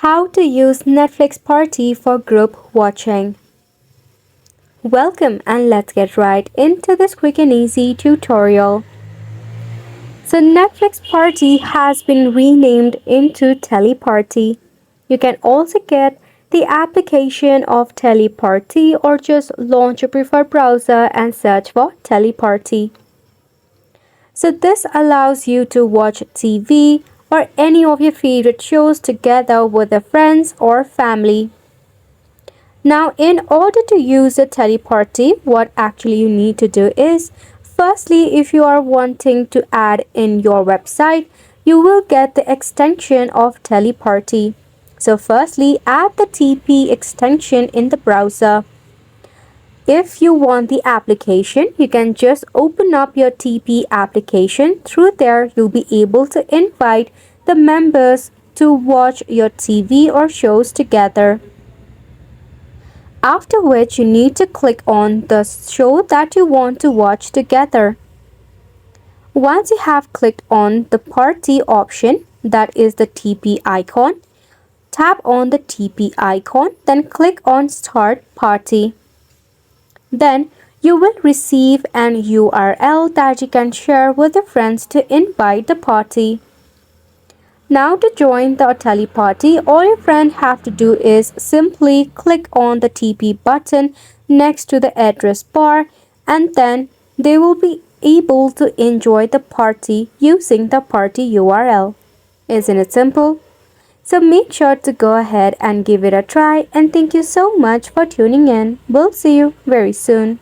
How to use Netflix Party for group watching. Welcome and let's get right into this quick and easy tutorial. So Netflix Party has been renamed into Teleparty. You can also get the application of Teleparty or just launch your preferred browser and search for Teleparty. So this allows you to watch TV or any of your favorite shows together with your friends or family. Now, in order to use the Teleparty, what actually you need to do is, firstly, if you are wanting to add in your website, you will get the extension of Teleparty. So firstly, add the TP extension in the browser. If you want the application, you can just open up your TP application. Through there, you'll be able to invite the members to watch your TV or shows together. After which you need to click on the show that you want to watch together. Once you have clicked on the party option, that is the TP icon, tap on the TP icon, then click on Start Party. Then you will receive an URL that you can share with your friends to invite the party. Now to join the Teleparty, all your friends have to do is simply click on the TP button next to the address bar and then they will be able to enjoy the party using the party URL. Isn't it simple? So make sure to go ahead and give it a try and thank you so much for tuning in. We'll see you very soon.